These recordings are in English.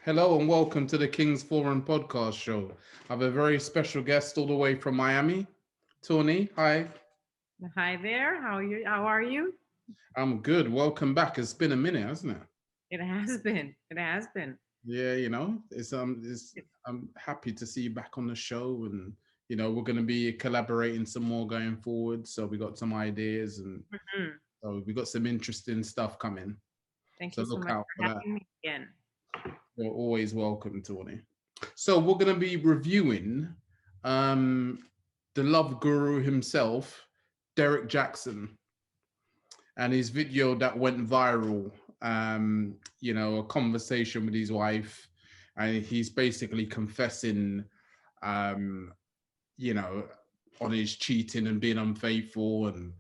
Hello and welcome to the King's Forum podcast show. I have a very special guest all the way from Miami. Tawny, hi. Hi there. How are you? How are you? I'm good. Welcome back. It's been a minute, hasn't it? It has been. It has been. Yeah, I'm happy to see you back on the show, and we're going to be collaborating some more going forward. So we got some ideas, and Mhm. so we got some interesting stuff coming. Thank So you so look much out for for that. having me again. You're always welcome, Tawny. So we're going to be reviewing um, the love guru himself, Derrick Jaxn, and his video that went viral. A conversation with his wife, and he's basically confessing, um, you know, on his cheating and being unfaithful, and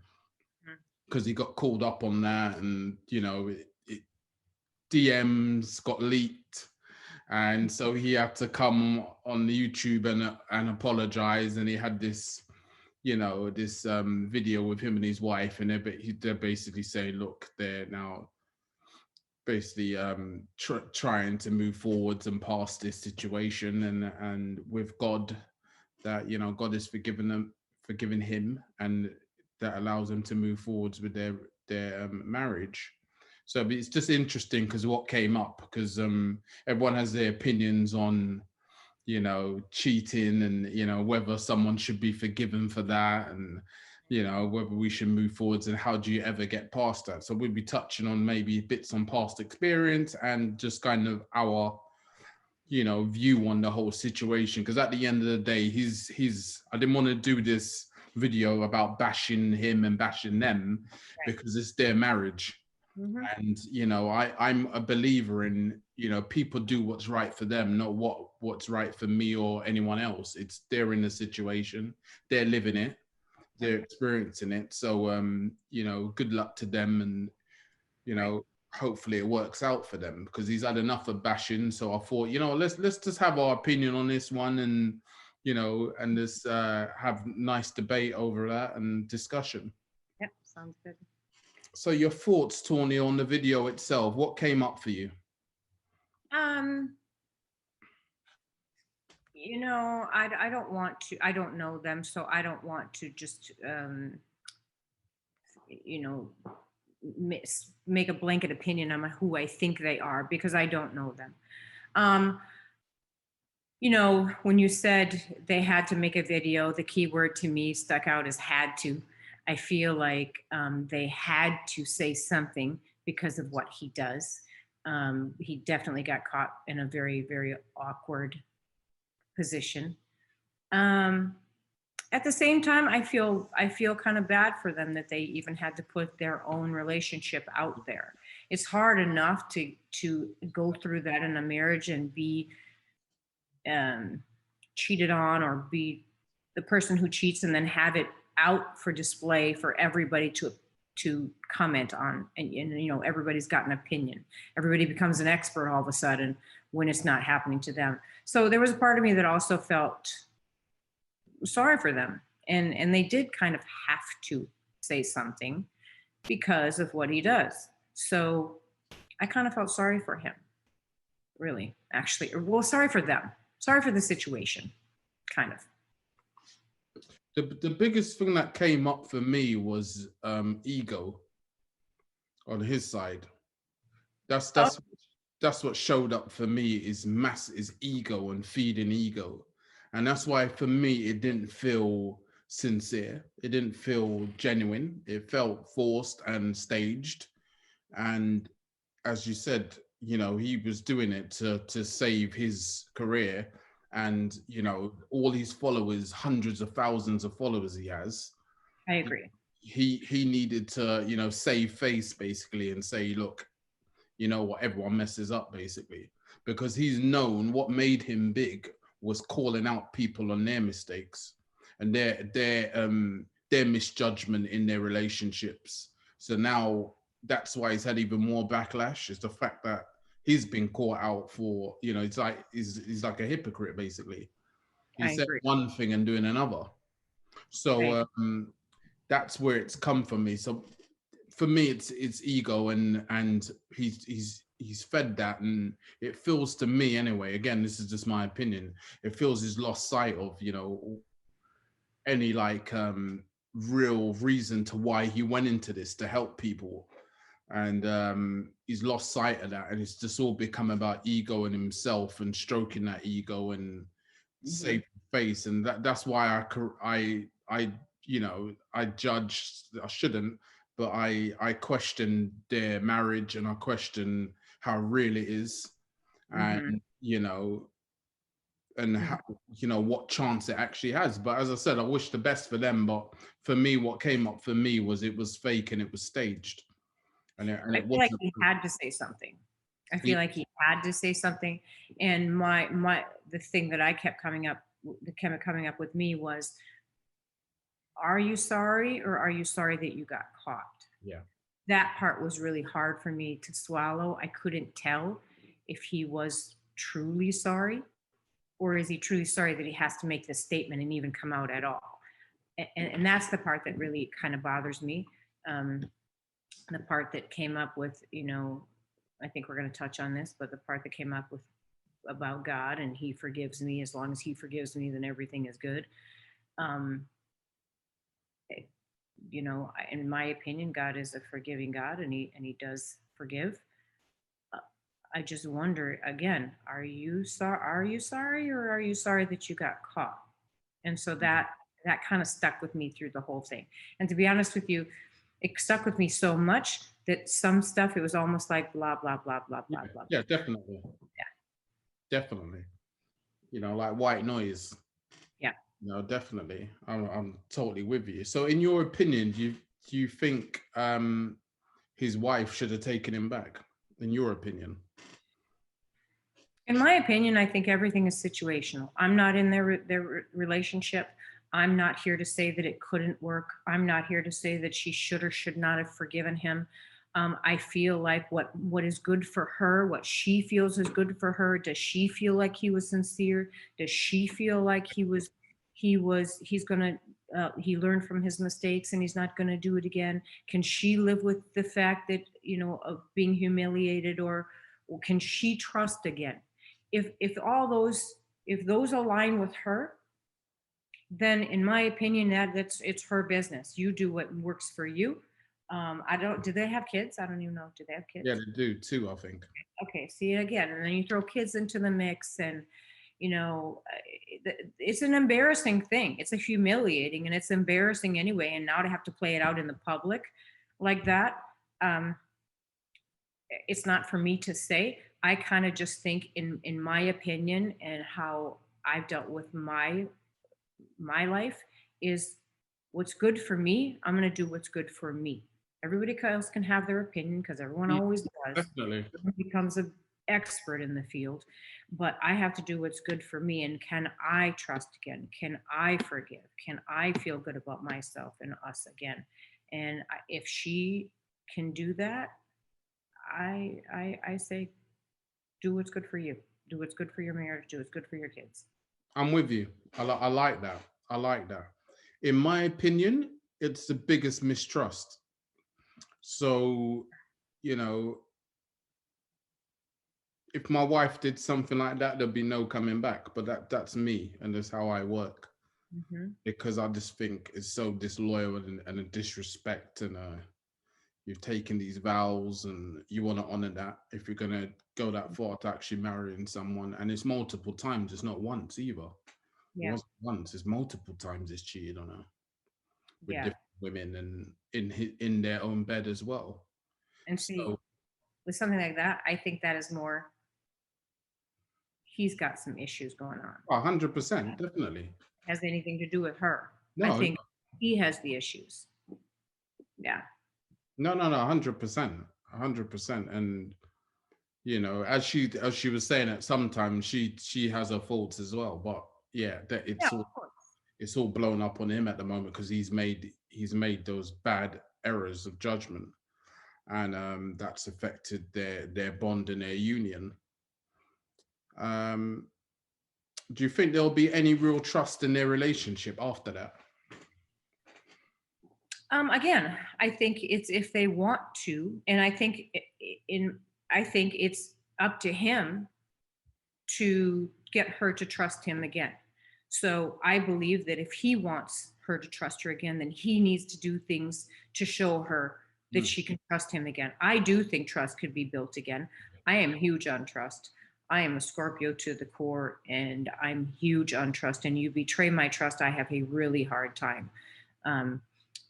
Mhm. because he got called up on that, and DMs got leaked, and so he had to come on the YouTube and apologize. And he had this video with him and his wife, and they're basically saying, look, they're now basically trying to move forwards and past this situation, and with God, that God has forgiven him, and that allows them to move forwards with their marriage. So it's just interesting because what came up, because everyone has their opinions on cheating, and whether someone should be forgiven for that, and whether we should move forwards, and how do you ever get past that. So we'll be touching on maybe bits on past experience and just kind of our view on the whole situation, because at the end of the day, he's I didn't want to do this video about bashing him and bashing them, Right. because it's their marriage. Hmm. And I'm a believer in people do what's right for them, not what's right for me or anyone else. It's they're in the situation, they're living it, Yep. they're experiencing it. So good luck to them, and you Right. know hopefully it works out for them, because he's had enough of bashing. So I thought, let's just have our opinion on this one, and and just have nice debate over that and discussion. Yep. Sounds good. So your thoughts, Tawny, on the video itself, what came up for you? Um, I don't want to. I don't know them, so I don't want to just you know, make a blanket opinion on who I think they are because I don't know them. Um, when you said they had to make a video, the key word to me stuck out as had to. I feel like they had to say something because of what he does. He definitely got caught in a very, very awkward position. Um, at the same time, I feel kind of bad for them that they even had to put their own relationship out there. It's hard enough to go through that in a marriage and be um, cheated on, or be the person who cheats and then have it out for display for everybody to comment on. And everybody's got an opinion. Everybody becomes an expert all of a sudden when it's not happening to them. So there was a part of me that also felt sorry for them, and they did kind of have to say something because of what he does. So I kind of felt sorry for him, really, actually. Well, sorry for them, sorry for the situation, kind of. The biggest thing that came up for me was ego on his side. That's Oh, that's that's what showed up for me, is ego and feeding ego. And that's why for me it didn't feel sincere. It didn't feel genuine. It felt forced and staged. And as you said, he was doing it to save his career, and all his followers, hundreds of thousands of followers he has. I agree. He needed to save face, basically, and say, look, what, everyone messes up, basically, because he's known what made him big was calling out people on their mistakes and their misjudgment in their relationships. So now that's why he's had even more backlash, is the fact that he's been caught out for, it's like he's like a hypocrite, basically. He I said agree. one thing and doing another. Right. So that's where it's come from me. So for me, it's ego, and he's fed that, and it feels to me anyway, again, this is just my opinion, it feels he's lost sight of, you know, any like real reason to why he went into this, to help people. And he's lost sight of that, and it's just all become about ego and himself and stroking that ego and save face. And that's why I you know, I judge, I shouldn't, but I question their marriage, and I question how real it is, and you know, and how, you know, what chance it actually has. But as I said, I wish the best for them, but for me, what came up for me was it was fake and it was staged, and it I feel like wasn't. he had to say something. I feel like he had to say something. And the thing that I kept coming up, that kept coming up with me was, are you sorry, or are you sorry that you got caught? Yeah. That part was really hard for me to swallow. I couldn't tell if he was truly sorry, or is he truly sorry that he has to make this statement and even come out at all. And that's the part that really kind of bothers me. The part that came up with, you know, I think we're going to touch on this, but the part that came up with about God and he forgives me, as long as he forgives me, then everything is good. You know, in my opinion, God is a forgiving God, and he does forgive. I just wonder again, are you sorry? Are you sorry, or are you sorry that you got caught? And so that kind of stuck with me through the whole thing. And to be honest with you, it stuck with me so much that some stuff, it was almost like blah blah blah blah blah Yeah, blah. yeah, definitely. Yeah. Definitely. You know, like white noise. Yeah. No, definitely. I'm totally with you. So in your opinion, do you think his wife should have taken him back, in your opinion? In my opinion, I think everything is situational. I'm not in their relationship. I'm not here to say that it couldn't work. I'm not here to say that she should or should not have forgiven him. I feel like what is good for her, what she feels is good for her. Does she feel like he was sincere? Does she feel like he's gonna he learned from his mistakes and he's not gonna do it again? Can she live with the fact that, you know, of being humiliated, or can she trust again? If all those, if those align with her, then in my opinion, that's it's her business. You do what works for you. I don't, do they have kids? I don't even know, do they have kids? Yeah, they do too, I think. Okay, see, again, and then you throw kids into the mix, and you know, it's an embarrassing thing. It's a humiliating, and it's embarrassing anyway, and now to have to play it out in the public like that, it's not for me to say. I kind of just think, in my opinion, and how I've dealt with my life, is what's good for me. I'm going to do what's good for me. Everybody else can have their opinion, because everyone always does. Definitely. Everyone becomes an expert in the field, but I have to do what's good for me. And can I trust again? Can I forgive? Can I feel good about myself and us again? And if she can do that, I say, do what's good for you. Do what's good for your marriage. Do what's good for your kids. I'm with you. I like that. I like that. In my opinion, it's the biggest mistrust. So, you know, if my wife did something like that, there'd be no coming back. But that's me, and that's how I work. Because I just think it's so disloyal and a disrespect, and you've taken these vows and you want to honor that if you're going to go that far to actually marrying someone. And it's multiple times, it's not once either. It wasn't once, it's multiple times it's cheated on her with different women, and in their own bed as well. And see, with something like that, I think that is more, he's got some issues going on. 100%, definitely. Has anything to do with her. No, I think he has the issues. Yeah. No, 100%, 100%. And you know, as she was saying that sometimes she has her faults as well. But yeah, that it's all blown up on him at the moment, because he's made those bad errors of judgment, and that's affected their bond and their union. Do you think there'll be any real trust in their relationship after that? Again, I think it's if they want to, and I think in I think it's up to him to get her to trust him again. So I believe that if he wants her to trust her again, then he needs to do things to show her that Mm. she can trust him again. I do think trust could be built again. I am huge on trust. I am a Scorpio to the core, and I'm huge on trust. And you betray my trust, I have a really hard time. Um,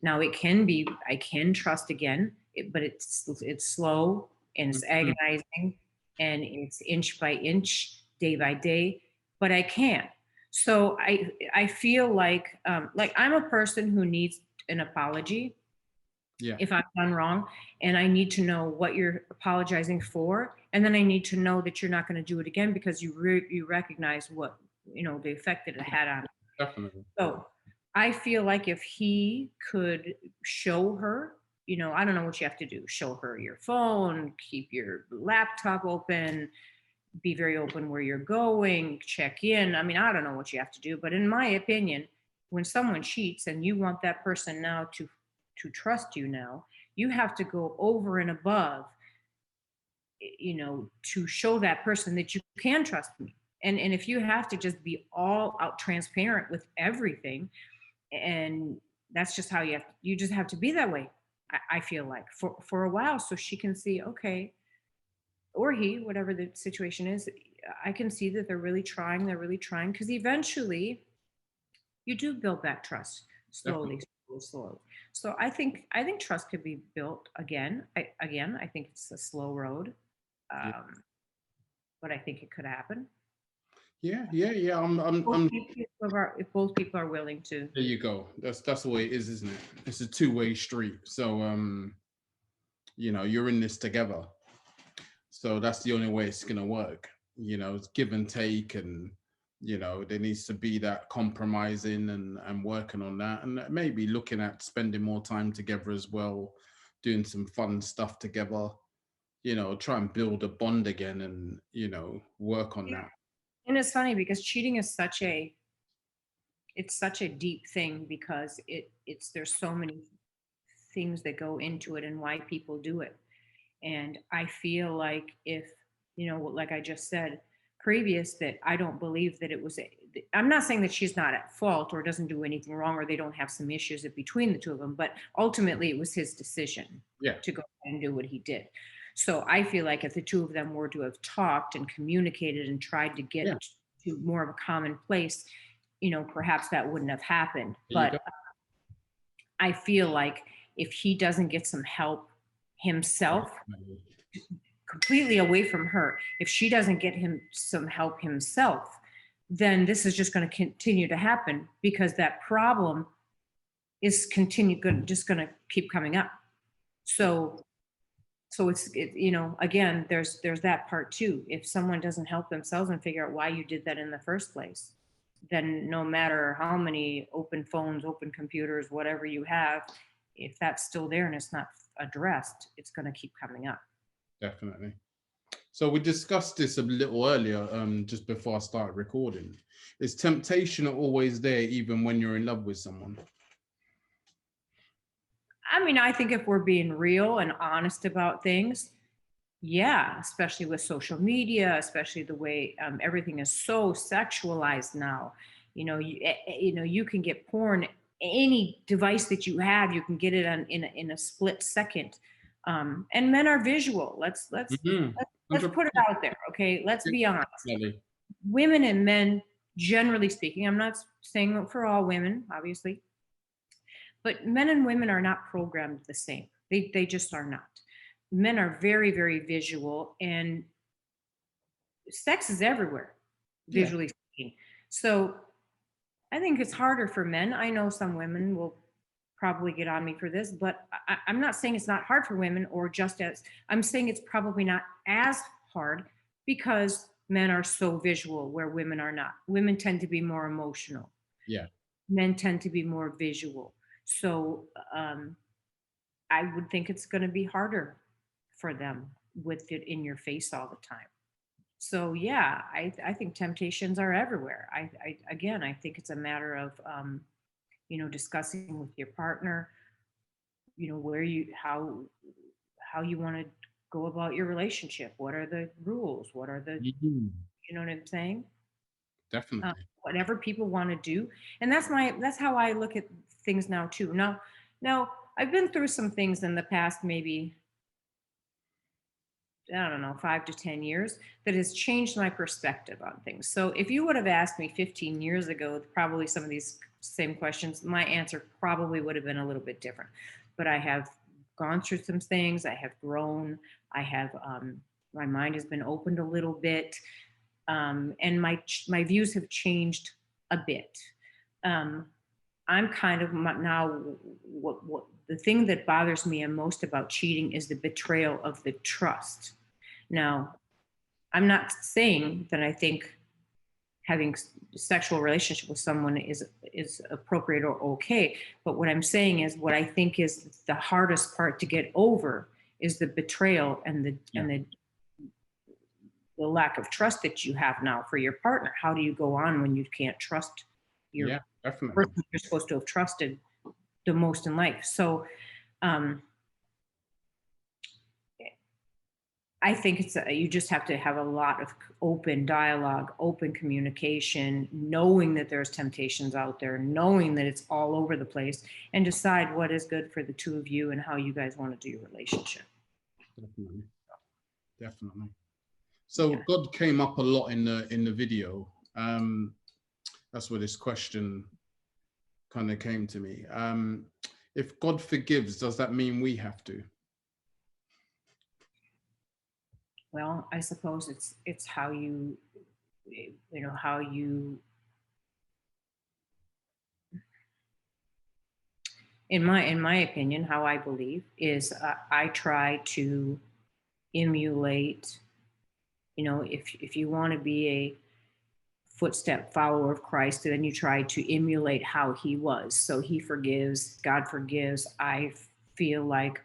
Now it can be, I can trust again, but it's slow and it's Mhm. agonizing and it's inch by inch, day by day, but I can. So I feel like I'm a person who needs an apology Yeah, if I've done wrong, and I need to know what you're apologizing for, and then I need to know that you're not going to do it again because you recognize what, the effect that it had on. definitely. So I feel like if he could show her, I don't know what you have to do. Show her your phone, keep your laptop open, be very open where you're going, check in. I mean, I don't know what you have to do, but in my opinion, when someone cheats and you want that person now to trust you now, you have to go over and above, to show that person that you can trust me. And if you have to just be all out transparent with everything, and that's just how you just have to be that way. I feel like for a while, so she can see, okay, or he, whatever the situation is, I can see that they're really trying, because eventually you do build that trust slowly, Definitely. slowly, slowly. So I think trust could be built again. I think it's a slow road, Yeah, um, but I think it could happen. yeah, yeah, yeah. If both people are willing to. There you go. That's the way it is, isn't it? It's a two-way street. So you're in this together. So that's the only way it's gonna work. It's give and take, and there needs to be that compromising and working on that, and maybe looking at spending more time together as well, doing some fun stuff together. Try and build a bond again, and work on Yeah. that. And it's funny because cheating is such a deep thing, because it's there's so many things that go into it and why people do it. And I feel like, if, like I just said previous, that I don't believe that it was, I'm not saying that she's not at fault or doesn't do anything wrong or they don't have some issues between the two of them, but ultimately it was his decision Yeah, to go ahead and do what he did. So I feel like if the two of them were to have talked and communicated and tried to yeah. get to more of a common place, perhaps that wouldn't have happened. There you But go. I feel like if he doesn't get some help himself, completely away from her, if she doesn't get him some help himself, then this is just going to continue to happen, because that problem is just going to keep coming up. So so again, there's that part too. If someone doesn't help themselves and figure out why you did that in the first place, then no matter how many open phones, open computers, whatever you have, if that's still there and it's not addressed, it's going to keep coming up. Definitely. So we discussed this a little earlier, just before I started recording. Is temptation always there, even when you're in love with someone? I mean, I think if we're being real and honest about things, yeah, especially with social media, especially the way everything is so sexualized now. You can get porn, any device that you have, you can get it on in a split second. And men are visual. Mhm. Let's put it 100%. out there, okay? Let's be honest. Definitely. Women and men, generally speaking, I'm not saying for all women, obviously, but men and women are not programmed the same. They just are not. Men are very, very visual, and sex is everywhere, Yeah. visually speaking. So I think it's harder for men. I know some women will probably get on me for this, but I'm not saying it's not hard for women, or just as, I'm saying it's probably not as hard, because men are so visual where women are not. Women tend to be more emotional, Yeah. men tend to be more visual. So I would think it's going to be harder for them with it in your face all the time. So yeah, I think temptations are everywhere. Again, I think it's a matter of discussing with your partner, where you how you want to go about your relationship? What are the rules? What are the, Mhm. you know what I'm saying? Definitely. Whatever people want to do. And that's how I look at things now too. Now I've been through some things in the past, maybe, I don't know, 5 to 10 years, that has changed my perspective on things. So if you would have asked me 15 years ago, probably some of these same questions, my answer probably would have been a little bit different. But I have gone through some things. I have grown. I have, my mind has been opened a little bit. And my views have changed a bit. Um, I'm kind of now, what the thing that bothers me most about cheating is the betrayal of the trust. Now, I'm not saying that I think having sexual relationship with someone is appropriate or okay, but what I'm saying is what I think is the hardest part to get over is the betrayal and Yeah. the lack of trust that you have now for your partner. How do you go on when you can't trust your Yeah, definitely. person you're supposed to have trusted the most in life? So um, I think you just have to have a lot of open dialogue, open communication, knowing that there's temptations out there, knowing that it's all over the place, and decide what is good for the two of you and how you guys want to do your relationship. Definitely. Definitely. So Yeah. God came up a lot in the video. That's where this question kind of came to me. If God forgives, does that mean we have to? Well, I suppose it's how how you, in my opinion, how I believe is, I try to emulate. If you want to be a footstep follower of Christ, then you try to emulate how he was. So he forgives, God forgives. I feel like,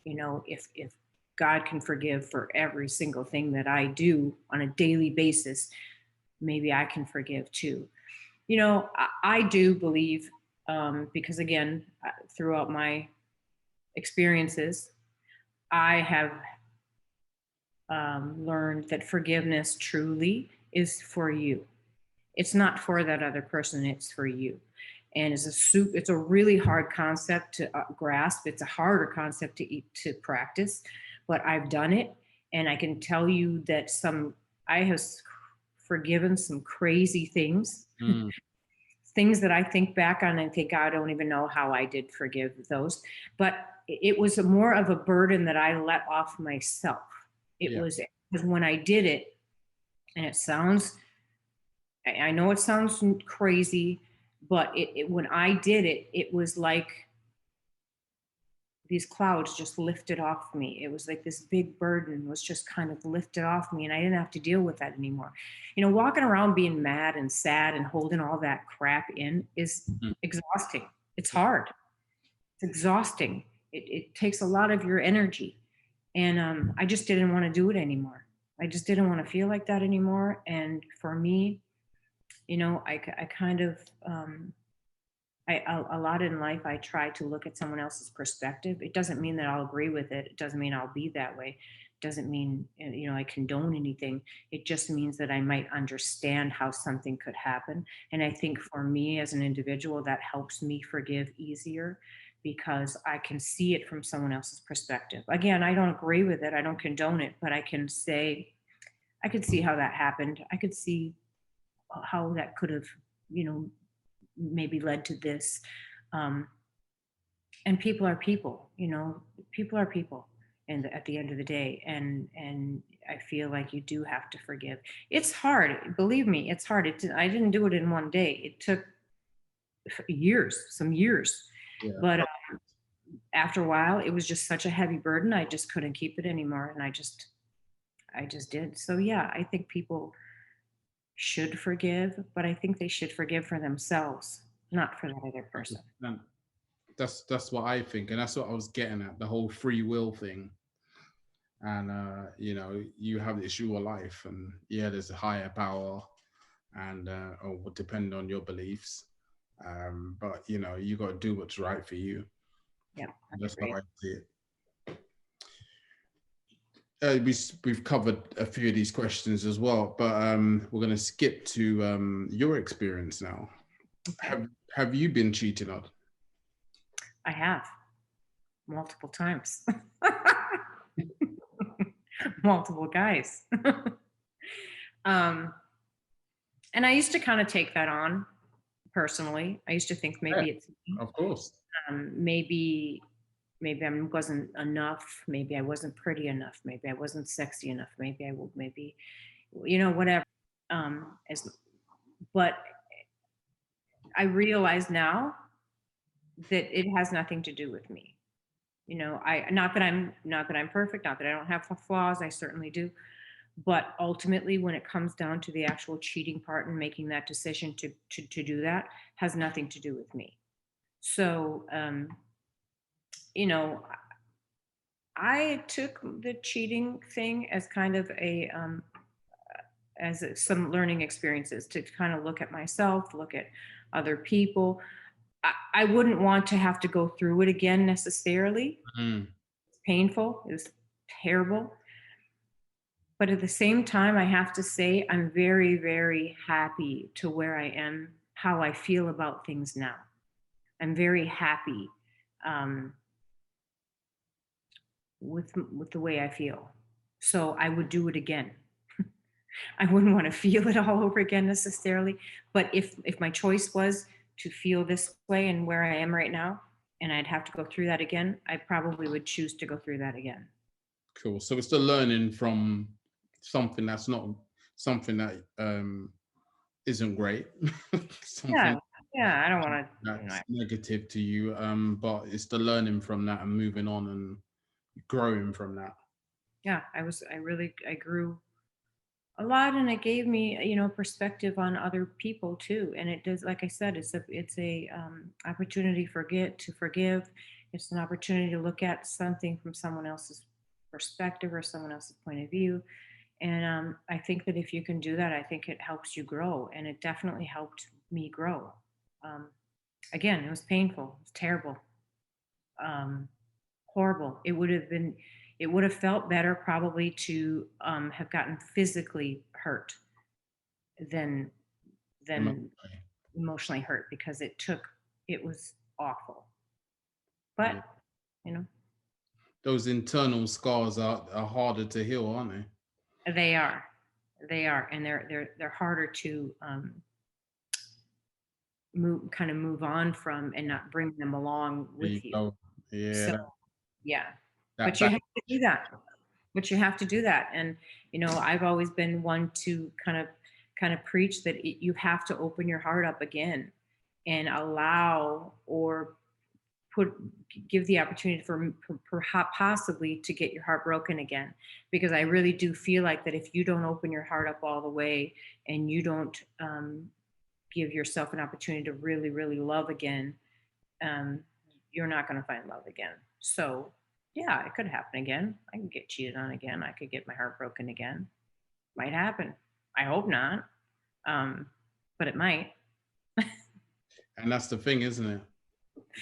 if God can forgive for every single thing that I do on a daily basis, maybe I can forgive too. I do believe, because again, throughout my experiences, I have learned that forgiveness truly is for you. It's not for that other person, it's for you. And it's a really hard concept to grasp. It's a harder concept to practice, but I've done it. And I can tell you that I have forgiven some crazy things, Mm, things that I think back on and think, I don't even know how I did forgive those. But it was more of a burden that I let off myself. It yeah. was because when I did it, and I know it sounds crazy, but when I did it, it was like these clouds just lifted off me. It was like this big burden was just kind of lifted off me, and I didn't have to deal with that anymore. Walking around being mad and sad and holding all that crap in is Mm, exhausting. It's hard. It's exhausting. It takes a lot of your energy. And I just didn't want to do it anymore. I just didn't want to feel like that anymore. And for me, I kind of, a lot in life, I try to look at someone else's perspective. It doesn't mean that I'll agree with it. It doesn't mean I'll be that way. It doesn't mean, I condone anything. It just means that I might understand how something could happen. And I think for me as an individual, that helps me forgive easier because I can see it from someone else's perspective. Again, I don't agree with it. I don't condone it, but I can say, I could see how that happened. I could see how that could have, you know, maybe led to this. Um, and people are people, people are people. And at the end of the day, and I feel like you do have to forgive. It's hard, believe me, it's hard. I didn't do it in one day. It took years, some years. yeah. But after a while, it was just such a heavy burden. I just couldn't keep it anymore, and I just did. So yeah, I think people should forgive, but I think they should forgive for themselves, not for that other person. And that's what I think, and that's what I was getting at, the whole free will thing. And you have this your life, and yeah, there's a higher power, and or will depend on your beliefs. But you got to do what's right for you. Yeah, I That's how agree. I see it. we've covered a few of these questions as well, but we're going to skip to your experience now. Okay. Have you been cheated on? I have multiple times. Multiple guys. um, and I used to kind of take that on personally. I used to think maybe Yeah, it's me. of course. Maybe I wasn't enough. Maybe I wasn't pretty enough. Maybe I wasn't sexy enough. Maybe whatever. As but I realize now that it has nothing to do with me. I not that I'm perfect, not that I don't have flaws. I certainly do. But ultimately, when it comes down to the actual cheating part and making that decision to do that, has nothing to do with me. So, you know, I took the cheating thing as kind of some learning experiences to kind of look at myself, look at other people. I wouldn't want to have to go through it again necessarily. Mm. It's painful. It was terrible. But at the same time, I have to say, I'm very, very happy to where I am, how I feel about things now. I'm very happy um, with the way I feel. So I would do it again. I wouldn't want to feel it all over again necessarily. But if my choice was to feel this way and where I am right now, and I'd have to go through that again, I probably would choose to go through that again. Cool. So it's the learning from something that's not something that isn't great, something Yeah, yeah. I don't want that's to. negative to you, but it's the learning from that and moving on and growing from that. Yeah, I grew a lot, and it gave me perspective on other people too. And it does, like I said, it's a opportunity to forgive. It's an opportunity to look at something from someone else's perspective or someone else's point of view. And I think that if you can do that, I think it helps you grow, and it definitely helped me grow. um, Again, it was painful, it was terrible, um, horrible. It would have felt better probably to have gotten physically hurt than than Emotionally. emotionally hurt, because it was awful. But Yeah. you know Those internal scars are harder to heal, aren't they? they are, and they're harder to move on from and not bring them along There you with you. go. Yeah, So yeah, that but you back. have to do that. And I've always been one to kind of preach that you have to open your heart up again and allow, or put give the opportunity for possibly to get your heart broken again, because I really do feel like that if you don't open your heart up all the way, and you don't give yourself an opportunity to really, really love again, um, you're not going to find love again. So, yeah, it could happen again. I could get cheated on again. I could get my heart broken again. Might happen. I hope not, but it might. And that's the thing, isn't it?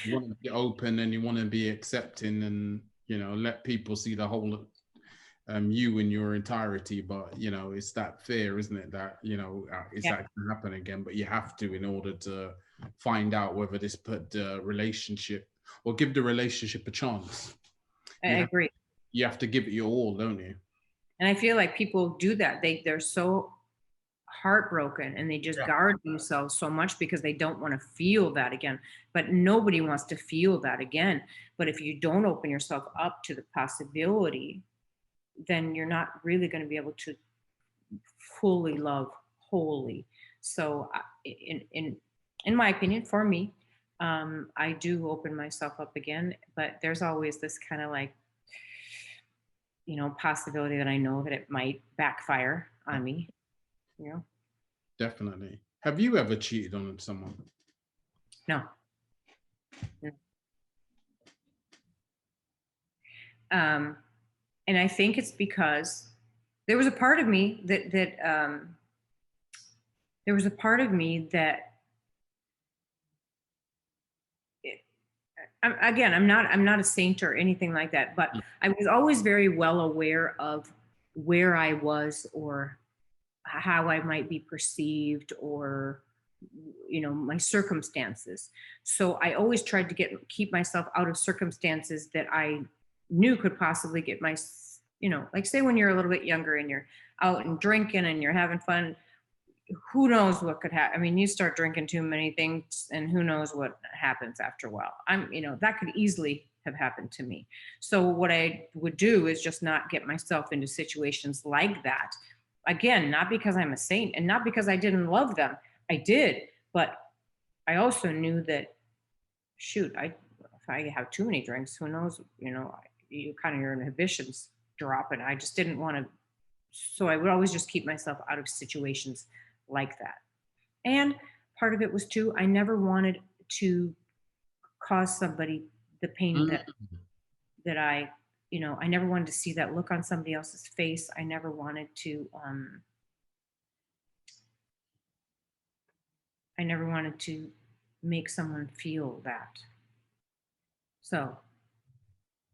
You want to be open and you want to be accepting and, let people see the whole you in your entirety. But, it's that fear, isn't it? That, is Yeah, that going to happen again? But you have to in order to find out whether this put the relationship or give the relationship a chance. I You have, agree. you have to give it your all, don't you? And I feel like people do that. They're so heartbroken, and they just Yeah. guard themselves so much because they don't want to feel that again. But nobody wants to feel that again. But if you don't open yourself up to the possibility, then you're not really going to be able to fully love wholly. So, in my opinion, for me, I do open myself up again, but there's always this kind of like possibility that I know that it might backfire on me. You know, Definitely. Have you ever cheated on someone? no. No. Um, and I think it's because there was a part of me that there was a part of me that it, I'm not a saint or anything like that, but I was always very well aware of where I was or how I might be perceived or my circumstances. So I always tried to keep myself out of circumstances that I knew could possibly get my, like say when you're a little bit younger and you're out and drinking and you're having fun, who knows what could happen. I mean, you start drinking too many things and who knows what happens after a while. That could easily have happened to me. So what I would do is just not get myself into situations like that. Again, not because I'm a saint and not because I didn't love them. I did, but I also knew that, shoot, if I have too many drinks, who knows, you kind of your inhibitions drop, and I just didn't want to. So I would always just keep myself out of situations like that. And part of it was too, I never wanted to cause somebody the pain that I never wanted to see that look on somebody else's face. I never wanted to, make someone feel that. So.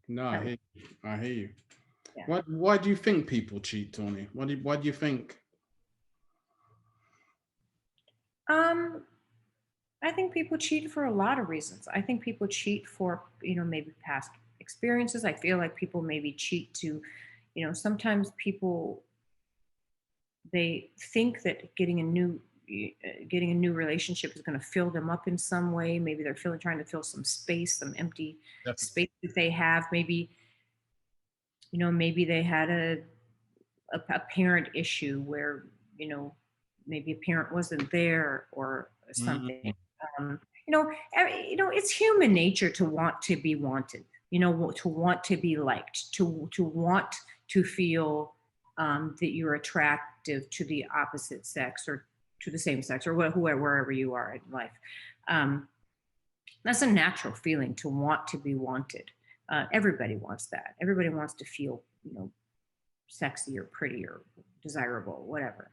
No, I hear you. I hear you. Yeah. Why do you think people cheat, Tawny? Why do you think? I think people cheat for a lot of reasons. I think people cheat for, maybe past experiences. I feel like people maybe cheat to, sometimes people, they think that getting a new relationship is going to fill them up in some way. Maybe they're trying to fill some space, some empty space that they have. Maybe, maybe they had a parent issue where, maybe a parent wasn't there or something. It's human nature to want to be wanted, to want to be liked, to want to feel that you're attractive to the opposite sex or to the same sex or wherever you are in life. That's a natural feeling, to want to be wanted. Everybody wants that. Everybody wants to feel, sexy or pretty or desirable, whatever.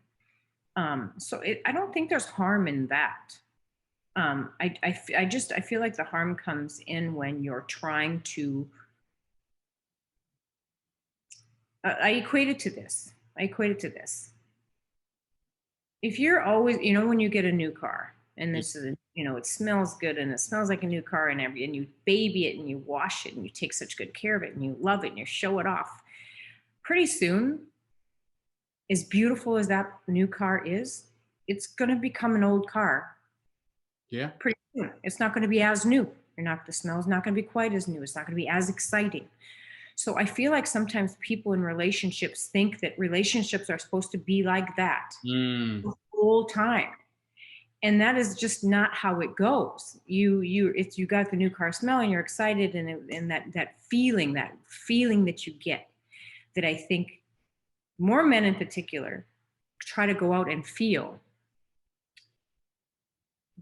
So I don't think there's harm in that. I feel like the harm comes in when you're trying to. I equate it to this. If you're always, when you get a new car, and this is, it smells good and it smells like a new car, and you baby it and you wash it and you take such good care of it and you love it and you show it off. Pretty soon, as beautiful as that new car is, it's going to become an old car. Yeah. Pretty soon. It's not going to be as new. The smell is not going to be quite as new. It's not going to be as exciting. So I feel like sometimes people in relationships think that relationships are supposed to be like that the whole time. And that is just not how it goes. You got the new car smell and you're excited, and that feeling that you get, that I think more men in particular try to go out and feel,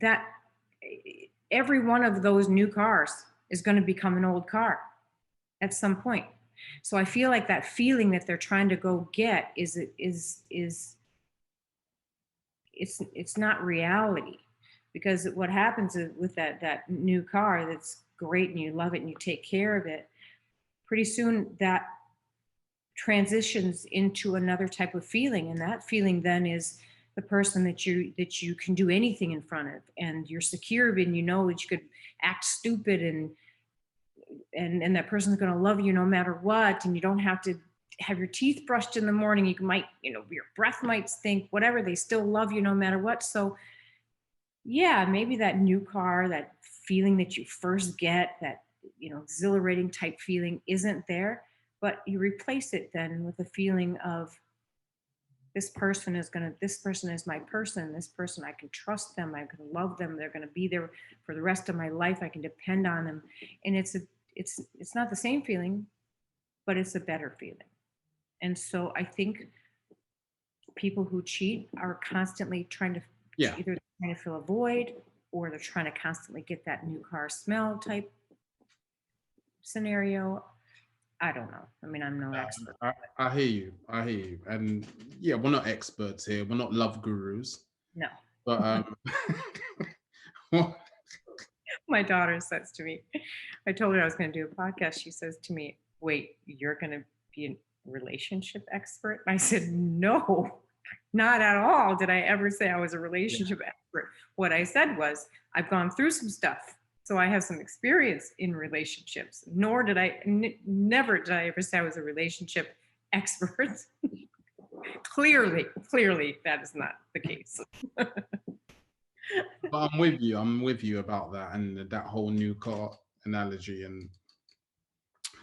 that every one of those new cars is going to become an old car at some point. So I feel like that feeling that they're trying to go get is it's not reality, because what happens is with that new car that's great and you love it and you take care of it, pretty soon that transitions into another type of feeling, and that feeling then is the person that you can do anything in front of, and you're secure and you know that you could act stupid and that person's going to love you no matter what, and you don't have to have your teeth brushed in the morning. You might, your breath might stink, whatever, they still love you no matter what. So yeah, maybe that new car, that feeling that you first get, that exhilarating type feeling isn't there, but you replace it then with a feeling of, this person is my person. This person, I can trust them. I can love them. They're going to be there for the rest of my life. I can depend on them. And it's not the same feeling, but it's a better feeling. And so I think people who cheat are constantly trying to either trying to fill a void, or they're trying to constantly get that new car smell type scenario. I don't know. I mean, I'm no expert. I hear you. And yeah, we're not experts here. We're not love gurus. No. But My daughter says to me, I told her I was going to do a podcast. She says to me, wait, you're going to be a relationship expert? I said, no, not at all. Did I ever say I was a Yeah. relationship expert? What I said was, I've gone through some stuff. So I have some experience in relationships. Nor did never did I ever say I was a relationship expert. Clearly that is not the case. But I'm with you about that, and that whole new car analogy, and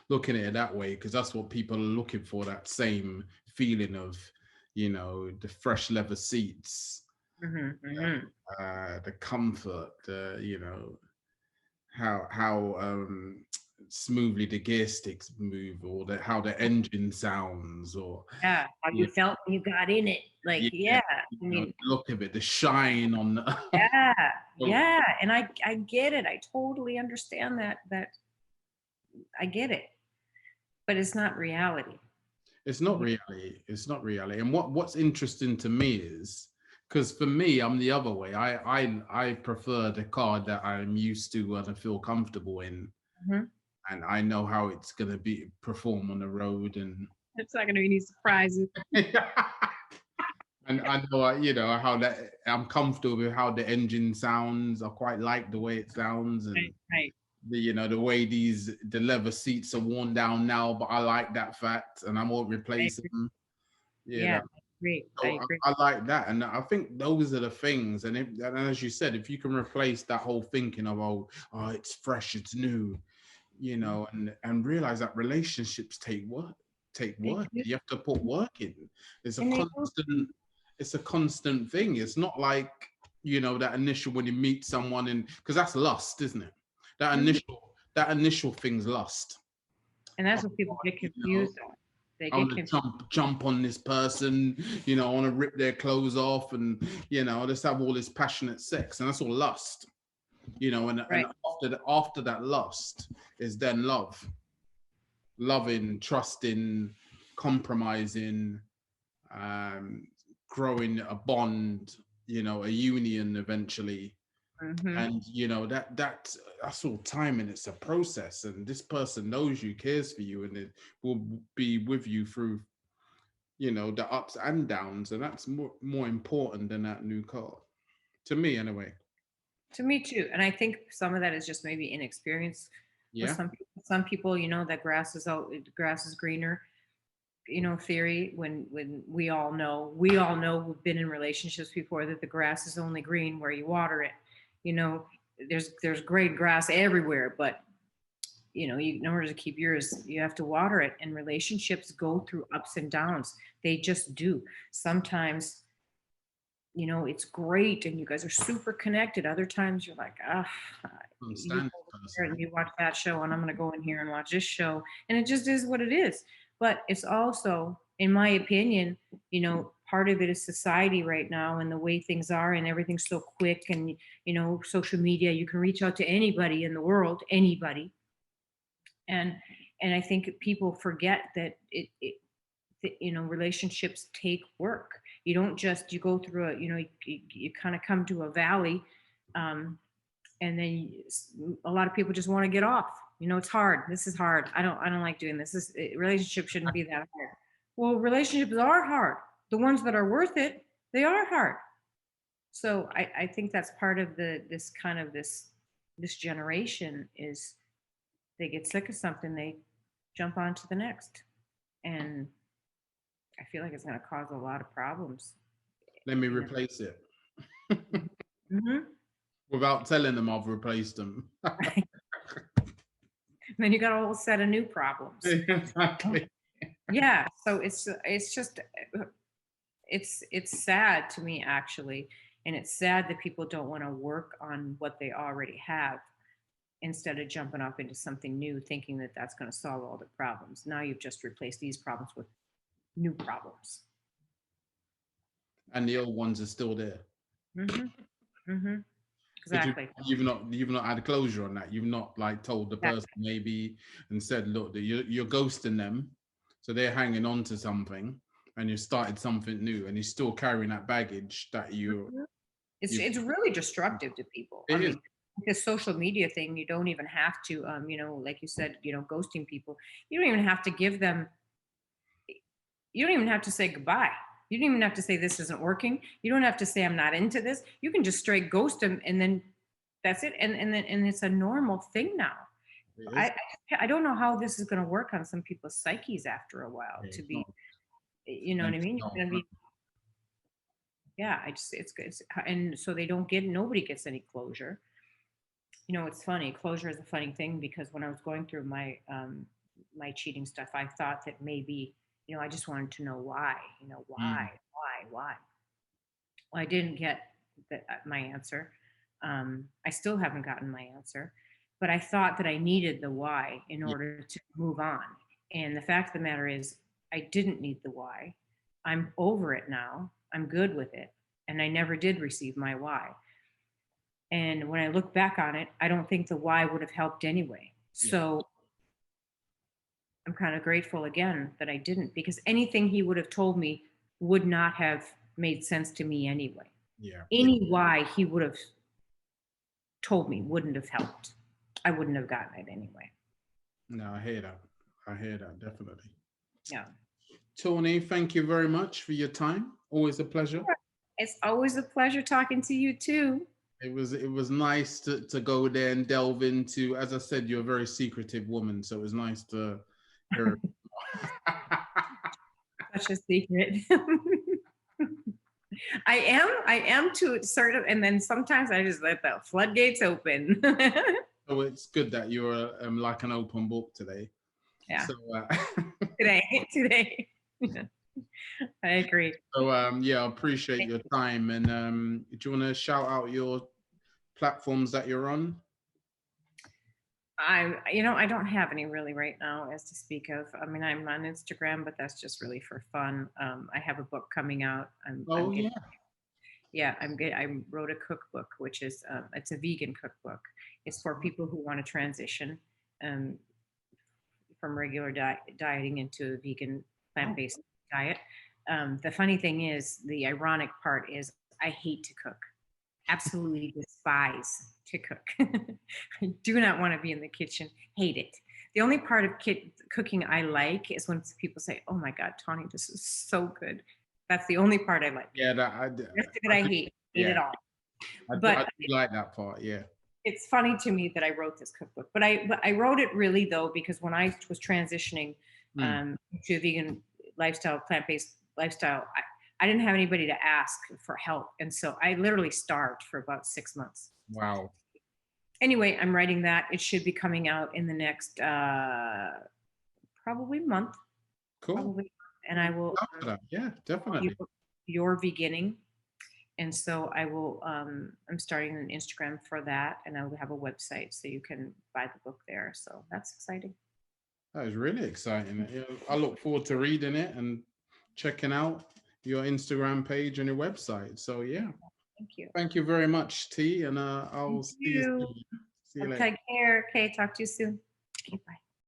looking at it that way, because that's what people are looking for, that same feeling of, the fresh leather seats, the comfort, how smoothly the gear sticks move, or how the engine sounds, or Yeah, how you felt when you got in it. Like, yeah, I mean, look of it, the shine on the yeah. And I get it. I totally understand that I get it. But it's not reality. It's not reality. It's not reality. And what's interesting to me is, because for me, I'm the other way. I prefer the car that I'm used to and I feel comfortable in, and I know how it's gonna perform on the road, and it's not gonna be any surprises. And I know, how that I'm comfortable with how the engine sounds. I quite like the way it sounds, and right. the way the leather seats are worn down now, but I like that fact, and I won't replace them. Yeah, I agree. I like that, and I think those are the things. And as you said, if you can replace that whole thinking of it's fresh, it's new, and realize that relationships take work. You have to put work in. It's a constant thing. It's not like that initial when you meet someone, and because that's lust, isn't it? That initial thing's lust. And that's what people get confused on. They I want to jump on this person, I want to rip their clothes off, and just have all this passionate sex, and that's all lust. And after that lust is then love. Loving, trusting, compromising, growing a bond, a union eventually. And that's all time, and it's a process, and this person knows you, cares for you, and it will be with you through the ups and downs, and that's more important than that new car, to me anyway. To me too. And I think some of that is just maybe inexperience. Yeah. Some people, that grass is greener, theory, when we all know who've been in relationships before, that the grass is only green where you water it. There's great grass everywhere, but in order to keep yours, you have to water it. And relationships go through ups and downs. They just do. Sometimes it's great and you guys are super connected. Other times you're like, you watch that show and I'm going to go in here and watch this show, and it just is what it is. But it's also, in my opinion, part of it is society right now, and the way things are, and everything's so quick, and social media, you can reach out to anybody in the world, anybody. And I think people forget that relationships take work. You don't just, you go through you kind of come to a valley, and then a lot of people just want to get off. It's hard. This is hard. I don't like doing this. Relationship shouldn't be that hard. Well, relationships are hard. The ones that are worth it, they are hard. So I think that's part of this generation, is they get sick of something, they jump on to the next. And I feel like it's going to cause a lot of problems. Let me replace it. Without telling them I've replaced them. And then you got a whole set of new problems. Exactly. Yeah. So it's just, it's sad to me, actually. And it's sad that people don't want to work on what they already have, instead of jumping off into something new, thinking that that's going to solve all the problems. Now you've just replaced these problems with new problems. And the old ones are still there. Exactly. You've not had closure on that. You've not told the person maybe and said, look, you're ghosting them, so they're hanging on to something, and you started something new, and you're still carrying that baggage that you. It's really destructive to people. It is. the social media thing, you don't even have to, like you said, ghosting people. You don't even have to give them. You don't even have to say goodbye. You don't even have to say this isn't working. You don't have to say I'm not into this. You can just straight ghost them, and then that's it. And it's a normal thing now. It is. I I don't know how this is going to work on some people's psyches after a while. To It's be, not. you know what I It's mean? not. You're gonna be, yeah. I just it's good, and so they don't get nobody gets any closure. It's funny. Closure is a funny thing because when I was going through my cheating stuff, I thought that maybe I just wanted to know why. Mm, Why. Well, I didn't get my answer. I still haven't gotten my answer, but I thought that I needed the why in yeah, order to move on. And the fact of the matter is, I didn't need the why. I'm over it now. I'm good with it. And I never did receive my why. And when I look back on it, I don't think the why would have helped anyway. yeah, So I'm kind of grateful again that I didn't, because anything he would have told me would not have made sense to me anyway. yeah, yeah. Any why he would have told me wouldn't have helped. I wouldn't have gotten it anyway. No, I hear that. I hear that definitely. Yeah. Tawny, thank you very much for your time. Always a pleasure. It's always a pleasure talking to you too. It was nice to go there and delve into. As I said, you're a very secretive woman, so it was nice to hear. Such a secret. I am to sort of, and then sometimes I just let the floodgates open. So it's good that you're like an open book today. Yeah. So Today. I agree. so yeah, I appreciate your time. And do you want to shout out your platforms that you're on? I don't have any really right now as to speak of. I mean, I'm on Instagram, but that's just really for fun. I have a book coming out. I'm Oh getting, yeah. yeah, I'm good. I wrote a cookbook, which is it's a vegan cookbook. It's for people who want to transition um, from regular dieting into a vegan plant-based diet. The funny thing is, the ironic part is, I hate to cook. Absolutely despise to cook. I do not want to be in the kitchen. Hate it. The only part of cooking I like is when people say, "Oh my God, Tawny, this is so good." That's the only part I like. Yeah, that The rest of it I hate. Hate yeah, it all. I But do like that part. Yeah. it's funny to me that I wrote this cookbook. But I wrote it really though because when I was transitioning Mm, to a vegan lifestyle, plant-based lifestyle, I didn't have anybody to ask for help, and so I literally starved for about 6 months. wow. Anyway, I'm writing that. It should be coming out in the next probably month, Cool. probably, and I will After that, yeah, you definitely. your beginning. And so I will. I'm starting an Instagram for that, and I will have a website so you can buy the book there. So that's exciting. That is really exciting. Yeah, I look forward to reading it and checking out your Instagram page and your website. So yeah, Thank you. thank you very much, T, and I'll Thank see you you. soon. See you later. Take care. Okay, talk to you soon. Okay, bye.